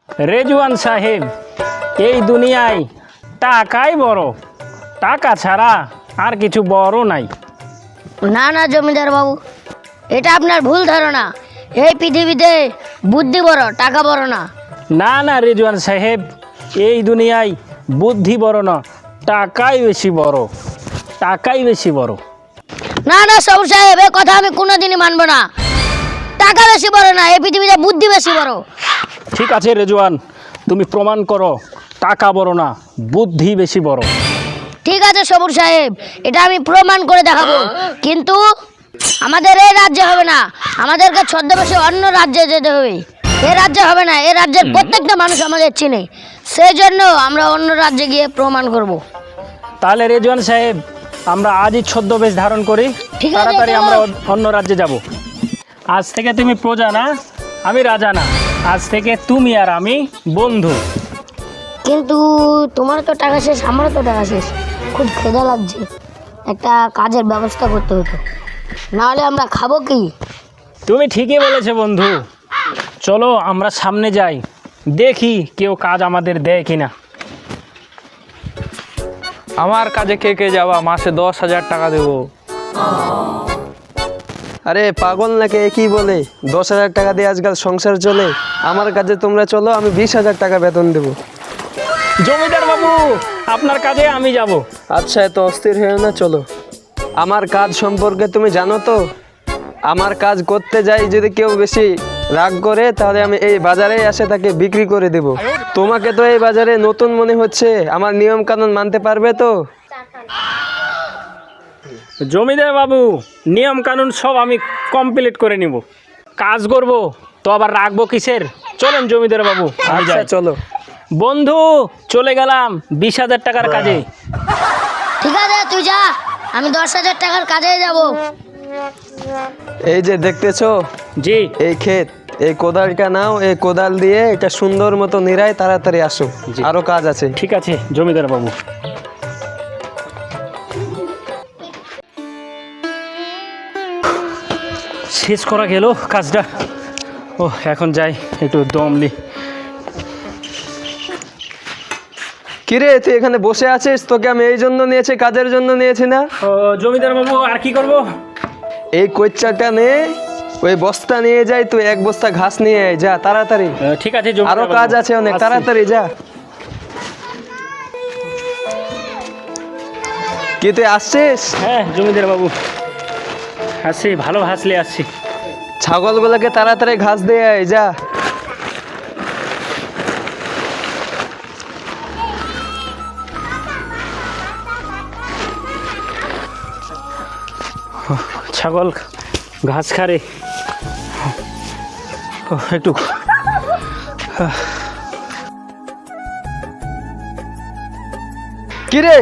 রেজওয়ান সাহেব, এই দুনিয়ায় টাকাই বড়, টাকা ছাড়া আর কিছু বড় নাই। না না জমিদার বাবু, এটা আপনার ভুল ধারণা। এই পৃথিবীতে বুদ্ধি বড়, টাকা বড় না। না না রেজওয়ান সাহেব, এই দুনিয়ায় বুদ্ধি বড় না, টাকাই বেশি বড়, টাকাই বেশি বড়। না না সবুর সাহেব, এই কথা আমি কোনোদিনই মানবো না। টাকা বেশি বড় না, এই পৃথিবীতে বুদ্ধি বেশি বড়। ঠিক আছে রেজওয়ান, তুমি প্রমাণ করো টাকা বড় না, বুদ্ধি বেশি বড়। ঠিক আছে সবুর সাহেব, এটা আমি প্রমাণ করে দেখাবো। কিন্তু আমাদের এই রাজ্যে হবে না, আমাদেরকে ছদ্মবেশে অন্য রাজ্যে যেতে হবে। এই রাজ্যে হবে না, এই রাজ্যের প্রত্যেকটা মানুষ আমাদের চিনে, সেই জন্য আমরা অন্য রাজ্যে গিয়ে প্রমাণ করব। তাহলে রেজওয়ান সাহেব, আমরা আজই ছদ্মবেশ ধারণ করি, ঠিক আছে, তাড়াতাড়ি চলো। আমরা অন্য রাজ্যে যাব। আজ থেকে তুমি প্রজা না, আমি রাজা না, আজ থেকে তুমি আর আমি বন্ধু। কিন্তু তোমার তো টাকা শেষ, আমারও তো টাকা শেষ। খুব ক্ষুধা লাগছে, একটা কাজের ব্যবস্থা করতে হতো, নাহলে আমরা খাবো কি? তুমি ঠিকই বলেছো বন্ধু, চলো আমরা সামনে যাই, দেখি কেউ কাজ আমাদের দেয় কিনা। আমার কাজে কে কে যাওয়া, মাসে 10,000 টাকা দেবো। আরে পাগল নাকি, একই বলে 10,000 টাকা দিয়ে আজকাল সংসার চলে। আমার কাজে তোমরা চলো, আমি 20,000 টাকা বেতন দেবো। জমিদার বাবু, আপনার কাজে আমি যাব। আচ্ছা, এত অস্থির হয়েও না, চলো। আমার কাজ সম্পর্কে তুমি জানো তো? আমার কাজ করতে যাই যদি কেউ বেশি রাগ করে, তাহলে আমি এই বাজারে এসে তাকে বিক্রি করে দেব। তোমাকে তো এই বাজারে নতুন মনে হচ্ছে, আমার নিয়ম কানুন মানতে পারবে তো? জমিদার বাবু, নিয়ম কানুন সব আমি কমপ্লিট করে নিব। কাজ করব তো আবার রাখবো কিসের? চলেন জমিদার বাবু, আমি আচ্ছা যাই। চলো। বন্ধু, চলে গেলাম 20,000 টাকার কাজে। ঠিক আছে তুই যা, আমি 10,000 টাকার কাজে যাব। এই যে দেখতেছো জি। এই ক্ষেত, এই কোদালটা নাও, এই কোদাল দিয়ে এটা সুন্দর মতো নিরায় তাড়াতাড়ি আসো, জি। আরো কাজ আছে। ঠিক আছে জমিদার বাবু। শেষ করা গেল কাজটা। ও এখন যাই, একটু দম নি। কিরে, তুই এখানে বসে আছিস? তোকে আমি এই জন্য নিয়েছি, কাজের জন্য নিয়েছি না? ও জমিদার বাবু, আর কি করব? এই কোচ্চাটা নে, ওই বস্তা নিয়ে যাই, তুই এক বস্তা ঘাস নিয়ে আয়, যা তাড়াতাড়ি। ঠিক আছে জমিদার আরো বাবু, কাজ আছে অনেক, আসছি। তাড়াতাড়ি যা। কি তুই আসছিস? হ্যাঁ জমিদার বাবু, আসছি, ভালো হাসলে আসছি। ছাগলগুলোকে তাড়াতাড়ি ঘাস দিয়ে আয়, যা। ছাগল ঘাস খারে, একটু কিরে,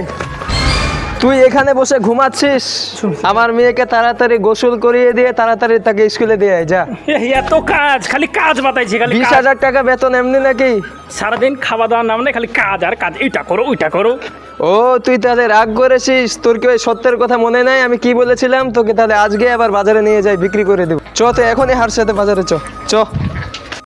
তুই এখানে বসে ঘুমাচ্ছিস? আমার মেয়েকে তাড়াতাড়ি গোসল করিয়ে দিয়ে তাড়াতাড়ি তাকে স্কুলে দিয়ে আয়, যা। এত কাজ, খালি কাজ বাতাইছে, খালি 20,000 টাকা বেতন এমনি নাকি? সারাদিন খাওয়া দাওয়ার নাম নেই, খালি কাজ আর কাজ, এইটা করো ওইটা করো। ও, তুই তাহলে রাগ করেছিস? তোর কি ওই সত্যের কথা মনে নাই আমি কি বলেছিলাম তোকে? তাহলে আজকে আবার বাজারে নিয়ে যাই, বিক্রি করে দেবো। চ, তো এখনই হার সাথে বাজারে চ চ।